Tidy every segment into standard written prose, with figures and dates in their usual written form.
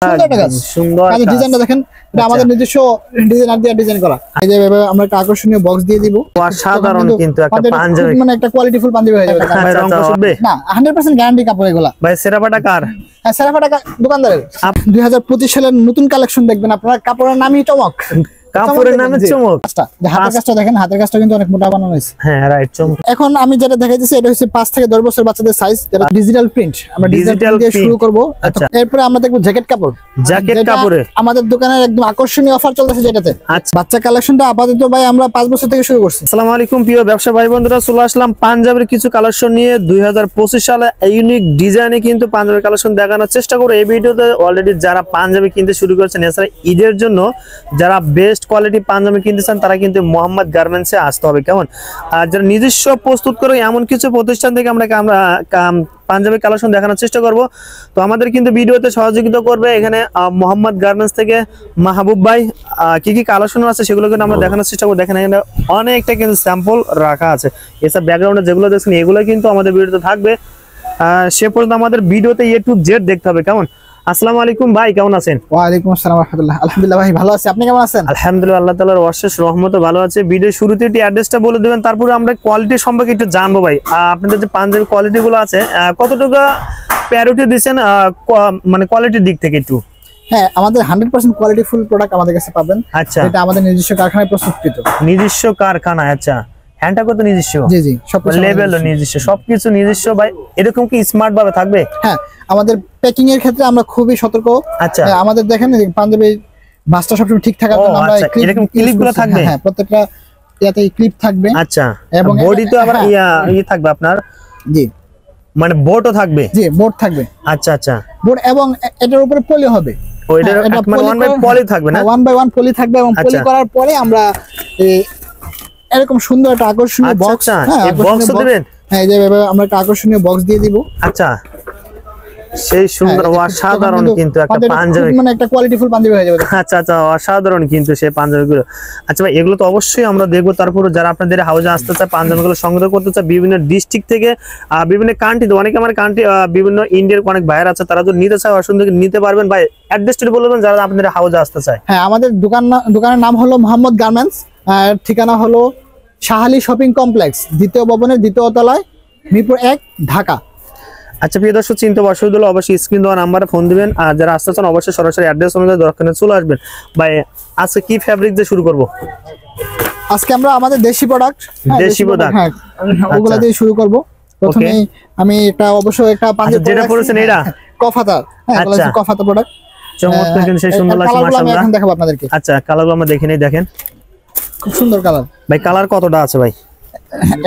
ডিজাইনটা দেখেন, এটা আমাদের নিজস্ব ডিজাইনার দিয়ে ডিজাইন করা। এই যে আমরা একটা আকর্ষণীয় বক্স দিয়ে দিব। অসাধারণ কিন্তু একটা পাঞ্জাবি, মানে একটা কোয়ালিটিফুল পাঞ্জাবি হয়ে যাবে। রং কষবে না, 100% গ্যারান্টি কাপড় এগুলা। ভাই সেরাপাটা কার? হ্যাঁ, সেরাপাটা দোকানদারের। 2025 সালের নতুন কালেকশন দেখবেন আপনারা, কাপড়ের নামই চমক। কাপড়ের নামে চমক। হাতের কাজটা দেখেন, হাতের কাজটা কিন্তু অনেক মোটা বানানো হয়েছে। হ্যাঁ রাইট, চমক। এখন আমি যেটা দেখাইতেছি এটা হচ্ছে 5 থেকে 10 বছর বাচ্চাদের সাইজ, যেটা ডিজিটাল প্রিন্ট। আমরা ডিজিটাল দিয়ে শুরু করব। এরপর আমরা দেখব জ্যাকেট কাপড়। জ্যাকেট কাপড়ে আমাদের দোকানের একদম আকর্ষণীয় অফার চলতেছে যেটাতে। আচ্ছা, বাচ্চা কালেকশনটা আপাতত ভাই আমরা 5 বছর থেকে শুরু করছি। আসসালামু আলাইকুম প্রিয় ব্যবসা ভাই বন্ধুরা, চলে আসলাম পাঞ্জাবের কিছু কালেকশন নিয়ে। 2025 সালে ইউনিক ডিজাইনে কিন্তু পাঞ্জাবের কালেকশন দেখানোর চেষ্টা করব এই ভিডিওতে। অলরেডি যারা পাঞ্জাবি কিনতে শুরু করেছেন, এছাড়া ঈদের জন্য যারা বেস্ট কোয়ালিটি পাঞ্জাবি কিনতে চান তারা কিন্তু মোহাম্মদ গার্মেন্টসে আসতে হবে। কেমন? আর যারা নিজস্ব প্রস্তুত করে এমন কিছু প্রতিষ্ঠান থেকে আমরা পাঞ্জাবি কালেকশন দেখানোর চেষ্টা করব। তো আমাদের কিন্তু ভিডিওতে সহযোগিতা করবে এখানে মোহাম্মদ গার্মেন্টস থেকে মাহবুব ভাই। কি কি কালেকশন আছে সেগুলো কিন্তু আমরা দেখানোর চেষ্টা করব। দেখেন এখানে অনেকটা কিন্তু স্যাম্পল রাখা আছে। এসব ব্যাকগ্রাউন্ডে যেগুলো দেখছেন এগুলো কিন্তু আমাদের ভিডিওতে থাকবে। সে পর্যন্ত আমাদের ভিডিওতে A to Z দেখতে হবে। কেমন? আসসালামু আলাইকুম ভাই, কেমন আছেন? ওয়ালাইকুম আসসালাম ওয়া রাহমাতুল্লাহ। আলহামদুলিল্লাহ ভাই, ভালো আছি। আপনি কেমন আছেন? আলহামদুলিল্লাহ, আল্লাহ তাআলার অশেষ রহমতে ভালো আছে। ভিডিও শুরুতে একটু অ্যাড্রেসটা বলে দিবেন, তারপরে আমরা কোয়ালিটি সম্পর্কে একটু জানবো ভাই। আপনাদের যে পাঞ্জাবি কোয়ালিটি গুলো আছে কতটুকু প্রায়োরিটি দিবেন মানে কোয়ালিটির দিক থেকে একটু? হ্যাঁ, আমাদের 100% কোয়ালিটি ফুল প্রোডাক্ট আমাদের কাছে পাবেন। আচ্ছা, এটা আমাদের নিজস্ব কারখানায় প্রস্তুতকৃত। নিজস্ব কারখানায়? আচ্ছা, হ্যান্ডটা কত নিজস্ব? জি জি, সবকিছু লেভেলও নিজস্ব, সবকিছু নিজস্ব ভাই। এরকম কি স্মার্ট ভাবে থাকবে? হ্যাঁ, আমাদের প্যাকিং এর ক্ষেত্রে আমরা খুবই সতর্ক। আচ্ছা, আমাদের দেখেন পাঞ্জাবি ভাঁজটা সবসময় ঠিক থাকার জন্য আমরা এরকম ক্লিপগুলো থাকবে। হ্যাঁ, প্রত্যেকটা ইয়াতে ক্লিপ থাকবে। আচ্ছা, এবং বডি তো আবার ই থাকবে আপনার? জি, মানে বোর্ডও থাকবে? জি, বোর্ড থাকবে। আচ্ছা আচ্ছা, বোর্ড এবং এটার উপরে পলি হবে। ওইটার মানে 1 বাই পলি থাকবে না? 1 বাই 1 পলি থাকবে এবং পলি করার পরে আমরা এরকম সুন্দর একটা আকর্ষণীয় বক্স। হ্যাঁ, এই বক্সও দিবেন? হ্যাঁ, এই যে আমরা একটা আকর্ষণীয় বক্স দিয়ে দিব। আচ্ছা, সেই সুন্দর অসাধারণ কিন্তু একটা পাঞ্জাবি, মানে একটা কোয়ালিটিফুল পাঞ্জাবি হয়ে যাবে। আচ্ছা আচ্ছা, অসাধারণ কিন্তু সেই পাঞ্জাবিগুলো। আচ্ছা ভাই, এগুলো তো অবশ্যই আমরা দেখবো। তারপরে যারা আপনাদের হাউজে আসতে চায়, পাঞ্জাবিগুলো সংগ্রহ করতে চায় বিভিন্ন ডিস্ট্রিক্ট থেকে, বিভিন্ন কান্ট্রি, অনেকে আমার কান্ট্রি বিভিন্ন ইন্ডিয়ার অনেক ভাইয়ার আছে, তারা যদি নিতে চায় অসুন্দর নিতে পারবেন। ভাই অ্যাড্রেসটা বলবেন যারা আপনাদের হাউজে আসতে চায়। হ্যাঁ, আমাদের দোকানের নাম হলো মোহাম্মদ গার্মেন্টস। ঠিকানা হলো শাহালি শপিং কমপ্লেক্স, 2য় ভবনের 2য় তলায়, মিরপুর 1, ঢাকা। আচ্ছা প্রিয় দর্শক, চিন্তা অসুবিধা হলে অবশ্যই স্ক্রিন দেওয়া নাম্বারে ফোন দিবেন। আর যারা আসতে চান অবশ্যই সরাসরি অ্যাড্রেস অনুযায়ী দোকানে চলে আসবেন। ভাই আজকে কি ফ্যাব্রিক দিয়ে শুরু করব? আজকে আমরা আমাদের দেশি প্রোডাক্ট, দেশি প্রোডাক্ট, হ্যাঁ ওগুলা দিয়ে শুরু করব। প্রথমে আমি অবশ্যই একটা পাঞ্জাবি যেটা পরেছেন এটা কফাতা। হ্যাঁ, আচ্ছা, কফাতা প্রোডাক্ট চমৎকার কিন্তু সেই সুন্দর লাগছে মাশাআল্লাহ। আমি এখন দেখাবো আপনাদেরকে। আচ্ছা, কালারগুলো আমরা দেখে নেই। দেখেন খুব সুন্দর কালার। ভাই কালার কতটা আছে ভাই?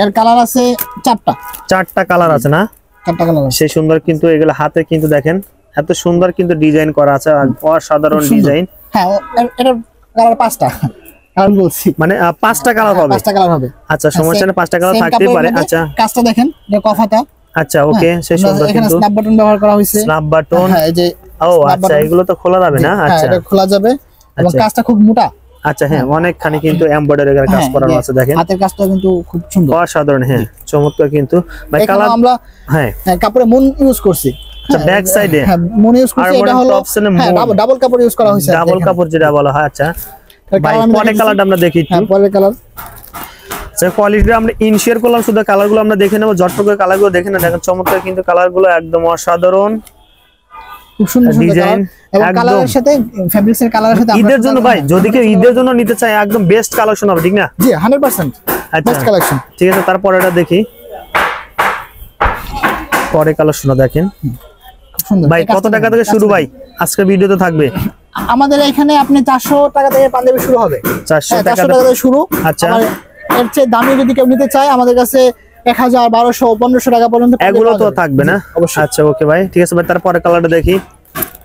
এর কালার আছে 4টা কালার আছে না? 4টা কালার আছে। সেই সুন্দর কিন্তু এগুলো হাতে কিন্তু দেখেন এত সুন্দর কিন্তু ডিজাইন করা আছে, অসাধারণ ডিজাইন। হ্যাঁ, এটা কালার 5টা কালার বলছি, মানে 5টা কালার হবে? 5টা কালার হবে। আচ্ছা, সমস্যা নেই, 5টা কালার থাকতেই পারে। আচ্ছা, কাজটা দেখেন, এটা কফাতা। আচ্ছা ওকে, সেই সুন্দর এখানে কিন্তু স্ন্যাপ বাটন ব্যবহার করা হয়েছে। স্ন্যাপ বাটন, হ্যাঁ, এই যে ও আচ্ছা, এগুলো তো খোলা যাবে না? আচ্ছা, এটা খোলা যাবে এবং কাজটা খুব মোটা। আচ্ছা, হ্যাঁ অনেকখানি কিন্তু এমব্রয়ডারি এর কাজ করা আছে। দেখেন হাতের কাজটা কিন্তু খুব সুন্দর, অসাধারণ। হ্যাঁ, চমৎকার কিন্তু ভাই কালার। আমরা হ্যাঁ কাপড়ে মুন ইউজ করছি। আচ্ছা, ব্যাক সাইডে মুন ইউজ করছি। এটা হলো ডাবল কাপড় ইউজ করা হয়েছে, ডাবল কাপড় যেটা বলা হয়। আচ্ছা ভাই, পরের কালারটা আমরা দেখি একটু। হ্যাঁ, পরের কালার। আচ্ছা, কোয়ালিটি আমরা ইনশেয়ার করলাম, শুধু কালারগুলো আমরা দেখে নেব। ঝটপট কালারগুলো দেখে না, দেখেন চমৎকার কিন্তু কালারগুলো একদম অসাধারণ, খুব সুন্দর ডিজাইন এবং কালারের সাথে ফেব্রিক্সের কালারের সাথে। ঈদের জন্য ভাই, যদি কেউ ঈদের জন্য নিতে চায় একদম বেস্ট কালেকশন হবে, ঠিক না? জি, 100% বেস্ট কালেকশন। ঠিক আছে, তারপর এটা দেখি পরে কালেকশনটা দেখেন। খুব সুন্দর ভাই কত টাকা থেকে শুরু ভাই আজকের ভিডিওতে থাকবে? আমাদের এখানে আপনি 400 টাকা থেকে পাঞ্জাবি শুরু হবে। 400 টাকা থেকে শুরু। আচ্ছা, এর চেয়ে দামি যদি কেউ নিতে চায় আমাদের কাছে 1000, 1200, 1500 টাকা পর্যন্ত এগুলো তো থাকবে না? আচ্ছা ওকে ভাই, ঠিক আছে ভাই, তারপরে কালারটা দেখি।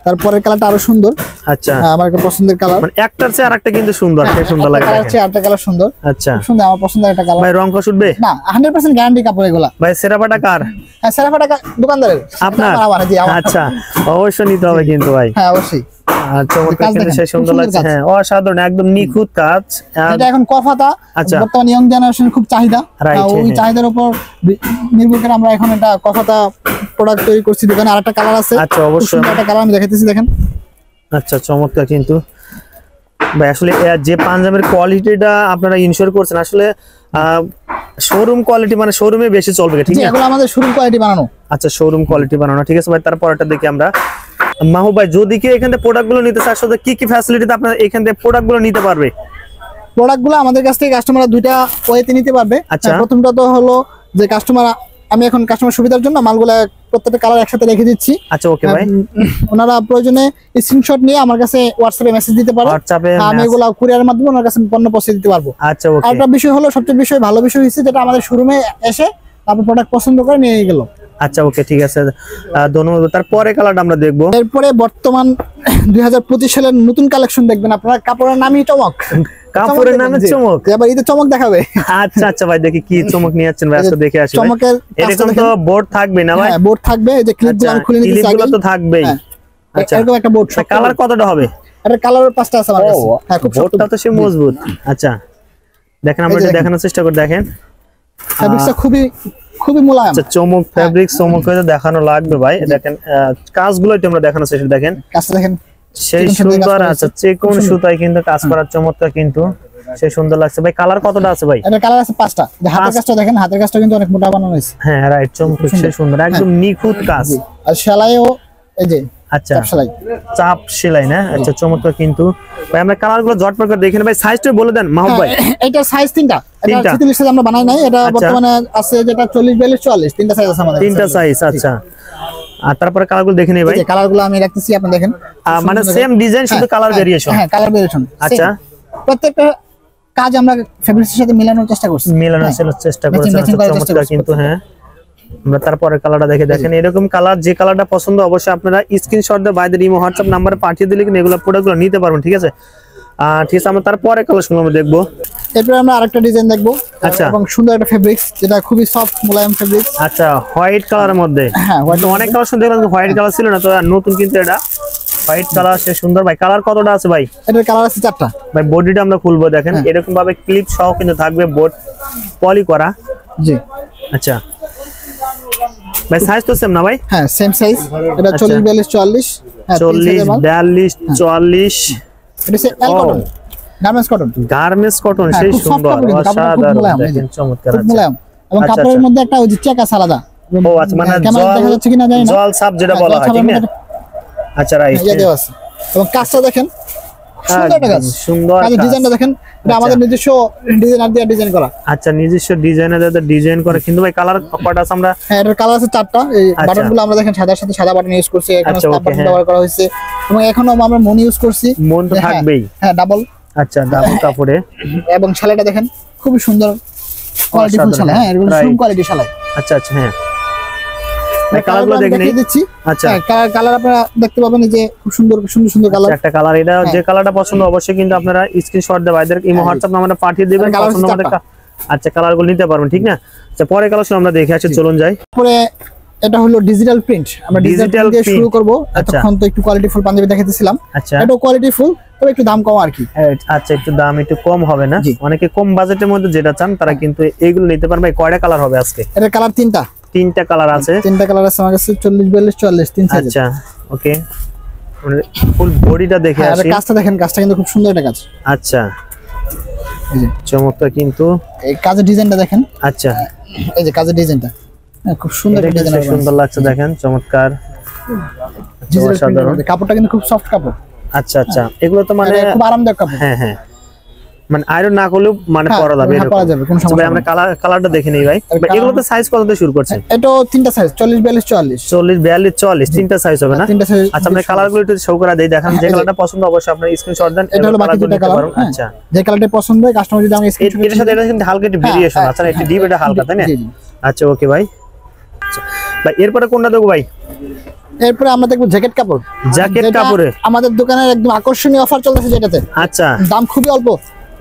তারপরে কালারটা আরো সুন্দর। আচ্ছা, আমার একটা পছন্দের কালার, মানে একটার চেয়ে আরেকটা কিন্তু সুন্দর, খুব সুন্দর লাগে। আরেকটা কালার সুন্দর। আচ্ছা, সুন্দর, আমার পছন্দের একটা কালার। ভাই রং কষ উঠবে না, 100% গ্যারান্টি কাপড় এগুলা। ভাই সেরাপাটা কার? হ্যাঁ, সেরাপাটা দোকানদারের। আপনার? আচ্ছা, অবশ্যই নিতে হবে কিন্তু ভাই। হ্যাঁ, অবশ্যই। চমৎকার কিন্তু সেই সুন্দর লাগছে। হ্যাঁ, অসাধারণ, একদম নিখুঁত কাজ। এটা এখন কফাতা, বর্তমানে ইয়ং জেনারেশন খুব চাহিদা। ওই চাহিদার উপর নির্ভর করে আমরা এখন এটা কফাতা প্রোডাক্ট তৈরি করছি দোকানে। আরেকটা কালার আছে। আচ্ছা, অবশ্যই একটা কালার আমি দেখাইতেছি, দেখেন আচ্ছা চমৎকার কিন্তু ভাই আসলে যে পাঞ্জাবের কোয়ালিটিটা আপনারা ইনশিওর করছেন আসলে শোরুম কোয়ালিটি মানে শোরুমে বেশি চলবে ঠিক আছে, এগুলো আমাদের শোরুম কোয়ালিটি বানানো। আচ্ছা শোরুম কোয়ালিটি বানানো, ঠিক আছে ভাই। তারপরটা দেখি আমরা মাহবুব ভাই, যদি কি এখান থেকে প্রোডাক্টগুলো নিতে চায় আসলে কি কি ফ্যাসিলিটিতে আপনারা এখান থেকে প্রোডাক্টগুলো নিতে পারবে? প্রোডাক্টগুলো আমাদের কাছ থেকে কাস্টমাররা দুইটা ওয়েতে নিতে পারবে। আচ্ছা। প্রথমটা তো হলো যে কাস্টমার, আমি এখন কাস্টমার সুবিধার জন্য মালগুলো প্রত্যেকটা কালার একসাথে রেখে দিচ্ছি। আচ্ছা ওকে ভাই, ওনারা প্রয়োজনে স্ক্রিনশট নিয়ে আমার কাছে হোয়াটসঅ্যাপে মেসেজ দিতে পারে, হোয়াটসঅ্যাপে আমি এগুলো কুরিয়ারের মাধ্যমে ওনার কাছে পণ্য পৌঁছে দিতে পারবো। আচ্ছা ওকে। আরেকটা বিষয় হলো, সবচেয়ে ভালো বিষয় হচ্ছে যেটা আমাদের শোরুমে এসে তারপর প্রোডাক্ট পছন্দ করে নিয়ে গেল। আচ্ছা ওকে ঠিক আছে, ধন্যবাদ। তারপরে কালারটা আমরা দেখবো। এরপরে বর্তমান 2025 সালের নতুন কালেকশন দেখবেন আপনারা, কাপড়ের নামই চমক। কাপড়ের নামে চমক, এবার ঈদে চমক দেখাবে। আচ্ছা আচ্ছা ভাই, দেখি কি চমক নিয়ে যাচ্ছেন ভাই, আজকে দেখে আসি। চমকের এরকম তো বোর্ড থাকবে না ভাই? হ্যাঁ বোর্ড থাকবে, এই যে ক্লিপগুলো আমি খুলে নিতেছি, ক্লিপগুলো তো থাকবেই। আচ্ছা এরকম একটা বোর্ড। কালার কতটা হবে? এটা কালারের 5টা আছে আমার কাছে। হ্যাঁ খুব বোর্ডটা তো সে মজবুত। আচ্ছা দেখেন, আমরা এটা দেখানোর চেষ্টা করি, দেখেন ফেব্রিক্সটা খুবই মোলায়েম। আচ্ছা চমক, ফেব্রিক চমক হয়ে দেখানো লাগবে ভাই। দেখেন কাজগুলো একটু আমরা দেখানোর চেষ্টা, দেখেন কাজটা দেখেন সেই সুন্দর। আচ্ছা চেকোন সুতায় কিন্তু কাজ করার চমৎকার, কিন্তু সেই সুন্দর লাগছে ভাই। কালার কতটা আছে ভাই? এটা কালার আছে 5টা। হাতের কাজটা দেখেন, হাতের কাজটা কিন্তু অনেক মোটা বানানো হয়েছে। হ্যাঁ রাইট, চমক সেই সুন্দর, একদম নিখুঁত কাজ। আর সেলাইও এই যে আচ্ছা সেলাই, চাপ সেলাই না? আচ্ছা চমৎকার কিন্তু ভাই। আমরা কালারগুলো জটপট করে দেখেন ভাই, সাইজটা বলে দেন মাহবুব ভাই। এটা সাইজ 3টা, এটা 46 সাইজ আমরা বানাই নাই, এটা বর্তমানে আছে যেটা 40 42 44, 3টা সাইজ আছে আমাদের। 3টা সাইজ, আচ্ছা। আর তারপরে কালারগুলো দেখে নেই ভাই। এই কালারগুলো আমি রাখতেছি, আপনি দেখেন। মানে সেম ডিজাইন, শুধু কালার ভেরিয়েশন। হ্যাঁ কালার ভেরিয়েশন। আচ্ছা প্রত্যেকটা কাজ আমরা ফেব্রিক্সের সাথে মিলানোর চেষ্টা করছি, মিলানোর চেষ্টা করেছেন। চমৎকার কিন্তু। হ্যাঁ আমরা তারপরে কালারটা দেখে দেখেন, এরকম কালার যে কালারটা পছন্দ অবশ্যই আপনারা স্ক্রিনশট দিয়ে বাইদের ইমো হোয়াটসঅ্যাপ নাম্বারে পাঠিয়ে দিলে কিন্তু এগুলো প্রোডাক্টগুলো নিতে পারবেন, ঠিক আছে? ঠিক আছে, আমরা তারপরে কালেকশন আমরা দেখবো। এরপরে আমরা আরেকটা ডিজাইন দেখবো। আচ্ছা। এবং সুন্দর একটা ফেব্রিক্স, যেটা খুবই সফট মোলায়েম ফেব্রিক্স। আচ্ছা হোয়াইট কালারের মধ্যে। হ্যাঁ অনেক কালেকশন দেখলাম হোয়াইট কালার ছিল না, তো নতুন কিন্তু এটা হোয়াইট কালার, সে সুন্দর ভাই। কালার কতটা আছে ভাই? এটার কালার আছে 4টা ভাই। বডিটা আমরা খুলবো, দেখেন এরকম ভাবে ক্লিপ সহ কিন্তু থাকবে, বোর্ড পলি করা। জি আচ্ছা ভাই, সাইজ তো সেম না ভাই? হ্যাঁ সেম সাইজ, এটা 40 42 44। হ্যাঁ 40 42 44। এটা সে এল cotton, garments cotton. Garments cotton, সেই সুন্দর, অসাধারণ, দেখেন চমৎকার। খুব মোলায়েম, এবং কাপড়ের মধ্যে একটা ওই যে চেক আছে আলাদা। ও আচ্ছা, মানে ক্যামেরা দেখা যাচ্ছে কিনা জানি না, জল সাপ যেটা বলা হয়, ঠিক না? আচ্ছা রাইট। এই দেওয়া আছে, এবং কাজটা দেখেন সুন্দর একটা কাজ, সুন্দর কাজের ডিজাইনটা দেখেন। এটা আমাদের নিজস্ব ডিজাইনার দিয়ে ডিজাইন করা। আচ্ছা নিজস্ব ডিজাইনার দিয়ে ডিজাইন করা। কিন্তু ভাই কালার কয়টা আছে? আমরা হ্যাঁ এটার কালার আছে 4টা। এই বাটনগুলো আমরা দেখেন সাদার সাথে সাদা বাটন ইউজ করছি, এখানে স্ন্যাপ বাটন ব্যবহার করা হয়েছে, এবং এখনো আমরা মন ইউজ করছি। মন তো থাকবেই। হ্যাঁ ডাবল। আচ্ছা ডাবল কাপড়ে, এবং সেলাইটা দেখেন খুবই সুন্দর কোয়ালিটি ফুল সেলাই। হ্যাঁ এগুলো সুন্দর কোয়ালিটি সেলাই। আচ্ছা আচ্ছা হ্যাঁ কালারগুলো দেখে নেই। দিচ্ছি। আচ্ছা কালার আপনারা দেখতে পাবেন, এই যে খুব সুন্দর সুন্দর সুন্দর কালার। একটা কালার, এটা যে কালারটা পছন্দ অবশ্যই কিন্তু আপনারা স্ক্রিনশট দিয়ে ভাইদের ইমো হোয়াটসঅ্যাপ নাম্বারে পাঠিয়ে দিবেন, পছন্দ মতো। আচ্ছা কালারগুলো নিতে পারবেন, ঠিক না? আচ্ছা পরে কালেকশন আমরা দেখে আসি, চলুন যাই। পরে এটা হলো ডিজিটাল প্রিন্ট, আমরা ডিজিটাল দিয়ে শুরু করব। এতক্ষণ তো একটু কোয়ালিটি ফুল পাঞ্জাবি দেখাইতেছিলাম। আচ্ছা এটা কোয়ালিটি ফুল, তবে একটু দাম কম আর কি। আচ্ছা একটু দাম একটু কম হবে না? অনেকে কম বাজেটের মধ্যে যেটা চান তারা কিন্তু এইগুলো নিতে পারবে। কয়টা কালার হবে আজকে? এর কালার 3টা। 3টা কালার আছে। 3টা কালার আছে আমার কাছে, 40 42 44 3 সাইজ। আচ্ছা ওকে, ফুল বডিটা দেখে আসি। কাজটা দেখেন, কাজটা কিন্তু খুব সুন্দর একটা কাজ। আচ্ছা এই যে চমৎকার কিন্তু, এই কাজের ডিজাইনটা দেখেন। আচ্ছা এই যে কাজের ডিজাইনটা খুব সুন্দর একটা ডিজাইন, সুন্দর লাগছে, দেখেন চমৎকার। কাপড়টা কিন্তু খুব সফট কাপড়। আচ্ছা আচ্ছা, এগুলো তো মানে খুব আরামদায়ক কাপড়। হ্যাঁ হ্যাঁ, মানে আয়রন না করলেও মানে পরা যাবে। কোনো সমস্যা আমরা কালারটা দেখে নেই ভাই। এগুলো তো সাইজ কত থেকে শুরু করছেন? এটা 3টা সাইজ, 40 42 44। 40 42 44 3টা সাইজ হবে না? 3টা সাইজ। আচ্ছা আমরা কালারগুলো একটু শো করা দেই, দেখেন যে কালারটা পছন্দ অবশ্যই আপনারা স্ক্রিনশট দেন। এটা হলো বাকি দুটো কালার। আচ্ছা যে কালারটা পছন্দ হয় কাস্টমার যদি আমাকে স্ক্রিনশট, এর সাথে এটা কিন্তু হালকা একটু ভেরিয়েশন আছে, এটা ডিপ, এটা হালকা, তাই না? আচ্ছা ওকে ভাই। ভাই এরপরে কোনটা দেখো ভাই? এরপরে আমরা দেখব জ্যাকেট কাপড়। জ্যাকেট কাপড়ে আমাদের দোকানের একদম আকর্ষণীয় অফার চলতেছে যেটাতে। আচ্ছা দাম খুবই অল্প।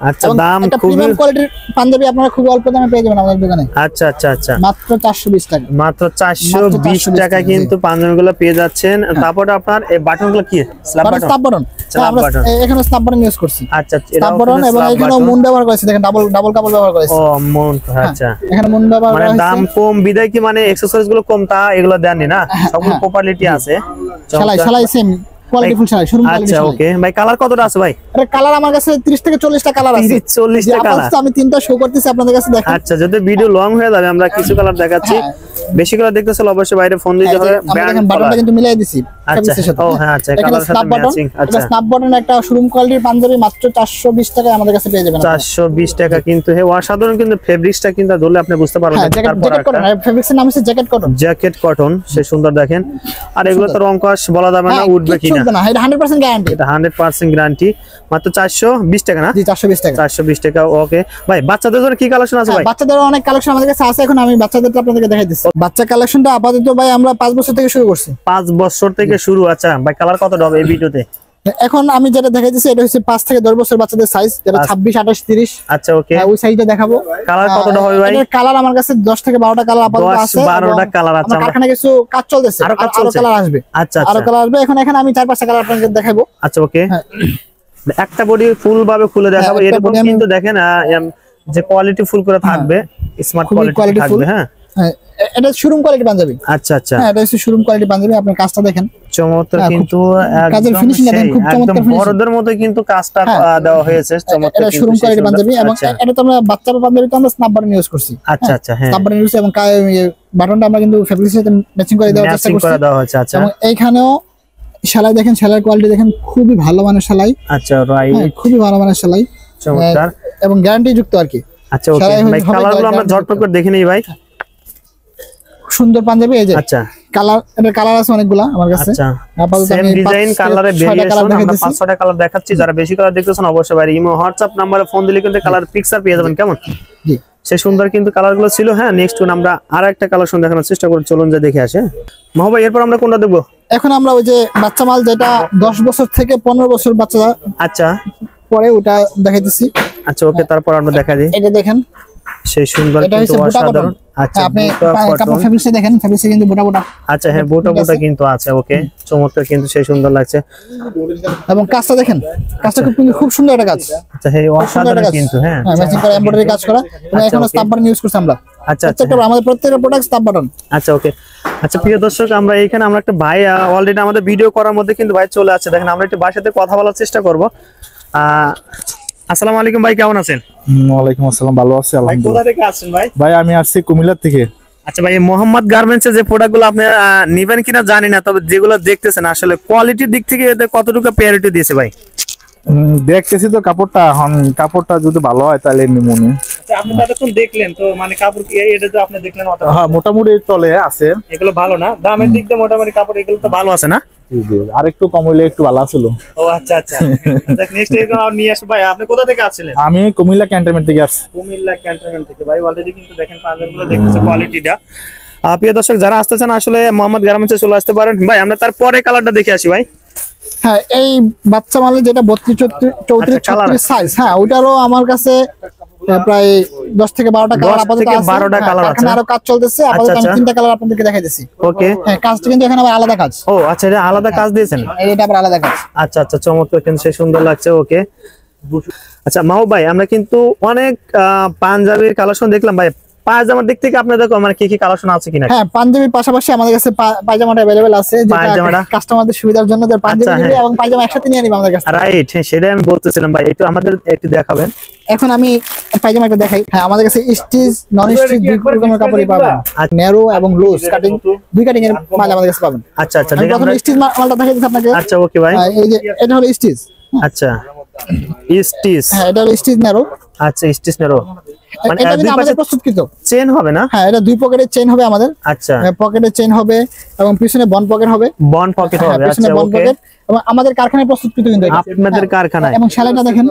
আচ্ছা দাম খুবই প্রিমিয়াম কোয়ালিটির পাঞ্জাবি আপনারা খুব অল্প দামে পেয়ে যাবেন আমাদের দোকানে। আচ্ছা আচ্ছা আচ্ছা, মাত্র 420 টাকা। মাত্র 420 টাকা কিন্তু পাঞ্জাবিগুলো পেয়ে যাচ্ছেন। তারপরে আপনার এই বাটনগুলো কি? Slab button. Slab button. আমরা এখানে স্ল্যাব বাটন ইউজ করছি। আচ্ছা স্ল্যাব বাটন, এবং এখানেও মুন ব্যবহার করেছি, দেখেন ডাবল কাপড় ব্যবহার করেছি। ও মুন, আচ্ছা এখানে মুন ব্যবহার করা মানে হয়েছে। দাম কম বিদায় কি মানে অ্যাকসেসরিজ গুলো কম তা এগুলো দেননি না? সবগুলো প্রপার্টি আছে। সেলাই সেম কোয়ালিটি ফুল সেলাই, শোরুম কোয়ালিটি আচ্ছা সেলাই। ওকে ভাই, কালার কতটা আছে ভাই? এটা কালার আমার কাছে 30 থেকে 40টা কালার আছে। 40টা কালার। আপাতত আমি 3টা শো করতেছি আপনাদের কাছে, দেখেন। আচ্ছা, যদি ভিডিও লং হয়ে যাবে আমরা কিছু কালার দেখাচ্ছি। বেশি কালার দেখতে চাইলে অবশ্যই বাইরে ফোন দিতে হবে। আমরা দেখেন বাটনটা কিন্তু মিলাই দিছি আচ্ছা, ফেব্রিক্সের সাথে। ও হ্যাঁ, আচ্ছা, এখানে কালার সাথে স্ন্যাপ বাটন, ম্যাচিং। এটা আচ্ছা, স্ন্যাপ বাটন একটা শোরুম কোয়ালিটির পাঞ্জাবি মাত্র 420 টাকায় আমাদের কাছে পেয়ে যাবেন। 420 টাকা কিন্তু হে অসাধারণ, কিন্তু ফেব্রিক্সটা কিন্তু ধরলে আপনি বুঝতে পারবেন। হ্যাঁ, জ্যাকেট কটন, ফেব্রিক্সের নাম হচ্ছে জ্যাকেট কটন। জ্যাকেট কটন, সে সুন্দর দেখেন। আর এগুলো তো রং কস বলা যাবে না, উঠবে কিনা না, এটা 100% গ্যারান্টি। এটা 100% গ্যারান্টি। মাত্র 420 টাকা না? জি, 420 টাকা। 420 টাকা। ওকে ভাই, বাচ্চাদের জন্য কি কালেকশন আছে ভাই? বাচ্চাদের অনেক কালেকশন আমাদের কাছে আছে, এখন আমি বাচ্চাদেরটা আপনাদেরকে দেখাই দিচ্ছি। বাচ্চা কালেকশনটা আপাতত ভাই আমরা 5 বছর থেকে শুরু করছি। 5 বছর থেকে শুরু। আচ্ছা ভাই, কালার কতটা হবে এই ভিডিওতে? এখন আমি যেটা দেখাইতেছি এটা হচ্ছে 5 থেকে 10 বছর বাচ্চাদের সাইজ, যেটা 26, 28, 30। আচ্ছা ওকে, ওই সাইজটা দেখাবো। কালার কতটা হবে ভাই? এর কালার আমার কাছে 10 থেকে 12টা কালার আপাতত আছে। 12টা কালার আছে। আমার কারখানায় কিছু কাজ চলতেছে, আরো কালার আসবে। আচ্ছা আরো কালার আসবে। এখানে আমি 4-5টা কালার আপনাদের দেখাবো। আচ্ছা ওকে, একটা বডি ফুল ভাবে খুলে দেখাবো। একটা এরকম body আমি- কিন্তু দেখেন যে কোয়ালিটি ফুল করে থাকবে, স্মার্ট খুবই কোয়ালিটি quality থাকবে। full। হ্যাঁ এটা শোরুম কোয়ালিটি পাঞ্জাবি। আচ্ছা আচ্ছা, হ্যাঁ, এটা হচ্ছে শোরুম কোয়ালিটি পাঞ্জাবি। আপনি কাজটা দেখেন, চমৎকার। হ্যাঁ, কিন্তু কাজের একদম finishing দেখেন, খুব চমৎকার একদম finishing। বড়দের মতো কিন্তু কাজটা দেওয়া হয়েছে। চমৎকার এটা কিন্তু শোরুম সেই কোয়ালিটি সুন্দর। পাঞ্জাবি। এবং আচ্ছা এটা তো আমরা বাচ্চা পাঞ্জাবি তো আমরা স্ন্যাপ বাটন ইউজ করছি। আচ্ছা আচ্ছা, হ্যাঁ, স্ন্যাপ বাটন ইউজ এবং বাটনটা আমরা কিন্তু ফেব্রিক্সের সাথে ম্যাচিং করে দেওয়ার চেষ্টা ম্যাচিং করছি। করে দেওয়া হয়েছে। আচ্ছা এবং এইখানেও সেলাই দেখেন, সেলাইয়ের কোয়ালিটি দেখেন, খুবই ভালো মানের সেলাই। আচ্ছা হ্যাঁ, রাইট, খুবই ভালো মানের সেলাই চমৎকার। এবং গ্যারান্টি যুক্ত আর কি। আচ্ছা ওকে সেলাই ভাই, হবে কালারগুলো আমরা ঝটপট করে দেখে নিই ভাই। সুন্দর পাঞ্জাবি। এই যে আচ্ছা কালার, এটা কালার আছে অনেকগুলা আমার কাছে। আচ্ছা, আপাতত সেম আমি ডিজাইন, 5 কালারে থেকে 6টা কালার ভেরিয়েশন আমরা দেখাইতেছি। 5-6টা কালার দেখাচ্ছি। যারা বেশি কালার দেখতেছেন অবশ্যই ভাই ইমো হোয়াটসঅ্যাপ নম্বরে ফোন দিলে কিন্তু কালার পিকচার পেয়ে যাবেন। কেমন জি, সে সুন্দর কিন্তু কালারগুলো ছিল। হ্যাঁ, নেক্সট আমরা আরেকটা কালেকশন দেখানোর চেষ্টা করি, চলুন যে দেখে আসে। মাহবুব ভাই, এরপর আমরা কোনটা দেখবো? এখন আমরা ওই যে বাচ্চা মাল যেটা 10 বছর থেকে 15 বছর বাচ্চা আচ্ছা পরে ওটা দেখাইতেছি। আচ্ছা ওকে, তারপর আমরা দেখা দিই। এটা দেখেন, সেই সুন্দর এটা কিন্তু হচ্ছে বুটা অসাধারণ। কটন। আচ্ছা আপনি বুটা কাপড় কটন। ফেব্রিক্সে দেখেন, ফেব্রিক্সে কিন্তু বুটা বুটা। আচ্ছা হ্যাঁ, বুটা বুটা কিন্তু আছে। ওকে, চমৎকার কিন্তু সেই সুন্দর লাগছে। এবং কাজটা দেখেন, কাজটা খুব সুন্দর একটা কাজ। আচ্ছা হ্যাঁ, অসাধারণ কিন্তু। হ্যাঁ ম্যাচিং করে এমব্রয়ডারি কাজ করা। এবং এখন স্ন্যাপ বাটন ইউজ করছি আমরা। আচ্ছা আচ্ছা, প্রত্যেকটা আমাদের প্রত্যেকটা প্রোডাক্ট স্ন্যাপ বাটন। আচ্ছা ওকে। আচ্ছা প্রিয় দর্শক, আমরা এখানে আমরা একটা ভাই অলরেডি আমাদের ভিডিও করার মধ্যে কিন্তু ভাই চলে আসছে। দেখেন, আমরা একটু ভাইয়ের সাথে কথা বলার চেষ্টা করব। আসসালামু আলাইকুম ভাই, কেমন আছেন? ওয়ালাইকুম আসসালাম, ভালো আছি আলহামদুলিল্লাহ। কোথা থেকে আসছেন ভাই? ভাই আমি আসছি কুমিল্লা থেকে। আচ্ছা ভাই, মোহাম্মদ গার্মেন্টসে যে প্রোডাক্টগুলো আপনি নেবেন কিনা জানি না, তবে যেগুলো দেখতেছেন আসলে কোয়ালিটির দিক থেকে এতে কতটুকু প্রায়োরিটি দিয়েছে ভাই? দেখতেছি তো কাপড়টা, এখন কাপড়টা যদি ভালো হয় তাহলে নিমুনি। আচ্ছা, আপনি যতক্ষণ দেখলেন তো মানে কাপড় কি এটা তো আপনি দেখলেন অত হ্যাঁ, মোটামুটি চলে আছে। এগুলো ভালো না? দামের দিক দিয়ে মোটামুটি কাপড় এগুলো তো ভালো আছে না? জি জি, আর একটু কম হইলে একটু ভালো ছিল। ও আচ্ছা আচ্ছা, নেক্সট এরকম আর নিয়ে আসবো ভাই। আপনি কোথা থেকে আসছিলেন? আমি কুমিল্লা ক্যান্টনমেন্ট থেকে আসছি। কুমিল্লা ক্যান্টনমেন্ট থেকে ভাই। অলরেডি কিন্তু দেখেন পাঞ্জাবিগুলো দেখতেছে কোয়ালিটিটা। প্রিয় দর্শক, যারা আসতেছেন আসলে মোহাম্মদ গার্মেন্টসে চলে আসতে পারেন ভাই। আমরা তারপরে কালারটা দেখে আসি ভাই। হ্যাঁ, এই বাচ্চা মালের যেটা 32, 34, আচ্ছা, colour 36 সাইজ, হ্যাঁ ওটারও আমার কাছে প্রায় 10 থেকে 12টা কালার 10 আপাতত থেকে আছে। 12টা হ্যাঁ, কালার আছে। এখানে আরো কাজ চলতেছে। আপাতত আমি আচ্ছা। 3টা কালার আপনাদেরকে দেখাইতেছি। ওকে, হ্যাঁ, কাজটা কিন্তু এখানে আবার আলাদা কাজ। ও আচ্ছা, এটা আলাদা কাজ দিয়েছেন। এটা আবার আলাদা কাজ। আচ্ছা আচ্ছা, চমৎকার কিন্তু সে সুন্দর লাগছে। ওকে, আচ্ছা মাহবুব ভাই, আমরা কিন্তু অনেক পাঞ্জাবির কালেকশন দেখলাম ভাই। পায়জামার দিক থেকে আপনাদের মানে কি কি কালেকশন আছে কিনা? হ্যাঁ, পাঞ্জাবির পাশাপাশি আমাদের কাছে পায়জামাটা अवेलेबल আছে, যেটা পায়জামাটা? কাস্টমারদের সুবিধার জন্য পাঞ্জাবি আচ্ছা, নিবে হ্যাঁ। এবং পায়জামা একসাথে নিয়ে নিবে আমাদের কাছে। রাইট, হ্যাঁ সেটাই আমি বলতেছিলাম ভাই, একটু আমাদের একটু দেখাবেন। এখন আমি পায়জামা একটা দেখাই। হ্যাঁ, আমাদের কাছে স্টিচ, নন স্টিচ দুই রকমের কাপড়ই পাবেন। ন্যারো এবং লুজ কাটিং, দুই কাটিং এর মাল আমাদের কাছে পাবেন। আচ্ছা আচ্ছা, আমি দেখেন প্রথমে স্টিচ মালটা দেখাই দিচ্ছি আপনাকে। আচ্ছা ওকে ভাই। এই যে এটা হলো স্টিচ। আচ্ছা, স্টিচ। হ্যাঁ, এটা হলো স্টিচ ন্যারো। আচ্ছা, স্টিচ নেরো মানে এটা দুই কিন্তু পাশে আমাদের প্রস্তুতকৃত। চেন হবে না? হ্যাঁ, এটা দুই পকেটের চেইন হবে আমাদের। আচ্ছা, পকেটের চেইন হবে এবং পিছনে বন পকেট হবে। বন পকেট হ্যাঁ, হবে। পিছনে আচ্ছা বন ওকে, পকেট এবং আমাদের কারখানায় প্রস্তুতকৃত কিন্তু এটা। আপনাদের কারখানায়। এবং সেলাইটা দেখেন,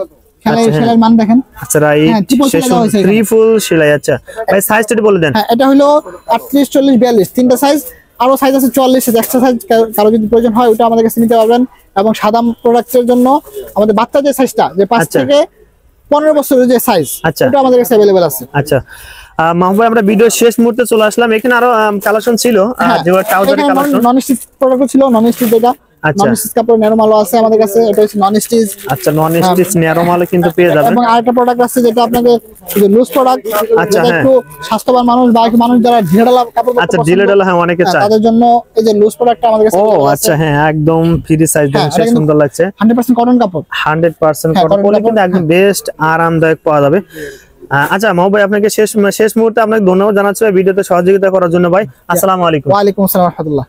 সেলাইয়ের মান দেখেন। আচ্ছা রাইট, হ্যাঁ, triple সেলাই দেওয়া হয়েছে এখানে। ট্রিপল সেলাই। আচ্ছা ভাই, সাইজটা একটু বলে দেন। হ্যাঁ, এটা হলো 38, 40, 42 তিনটা সাইজ। আরো সাইজ আছে 40, এক্সট্রা সাইজ কারো যদি প্রয়োজন হয় ওটা আমাদের কাছে নিতে পারবেন। এবং সাদা প্রোডাক্টের জন্য আমাদের বাচ্চা যে সাইজটা, যে 5 আচ্ছা। থেকে 15 বছরের যে সাইজ, আচ্ছা। ওটা আমাদের কাছে अवेलेबल আছে। আচ্ছা মাহবুব ভাই, আমরা ভিডিও শেষ মুহূর্তে চলে আসলাম। এখানে আরো কালেকশন ছিল, যে ট্রাউজারের কালেকশন। নন স্টিচ প্রোডাক্ট ছিল, নন স্টিচ এটা আচ্ছা। নন স্টিচ কাপড় ন্যারো মালও আছে আমাদের কাছে, এটা হচ্ছে নন স্টিচ। আচ্ছা, নন স্টিচ ন্যারো মালে কিন্তু পেয়ে যাবেন। এবং আরেকটা প্রোডাক্ট আছে যেটা আপনাকে লুজ প্রোডাক্ট, আচ্ছা, যেটা হ্যাঁ। একটু স্বাস্থ্যবান মানুষ বা মানুষ যারা ঢিলেঢালা কাপড় পরতে আচ্ছা, পছন্দ, ঢিলেঢালা হ্যাঁ অনেকে চায়। তাদের জন্য এই যে লুজ প্রোডাক্টটা আমাদের কাছে ও available আছে। আচ্ছা, হ্যাঁ একদম ফ্রি সাইজ হ্যাঁ, দেখতে এটা কিন্তু সুন্দর লাগছে। 100% কটন কাপড়। 100% হ্যাঁ, কটন cotton পরলে কাপড়, কিন্তু একদম বেস্ট আরামদায়ক পাওয়া যাবে। আচ্ছা মাহবুব ভাই, আপনাকে শেষ মুহূর্তে আপনাকে ধন্যবাদ জানাচ্ছি ভিডিওতে সহযোগিতা করার জন্য ভাই। আসসালামু আলাইকুম। ওয়ালাইকুম আসসালাম ওয়া রাহমাতুল্লাহ।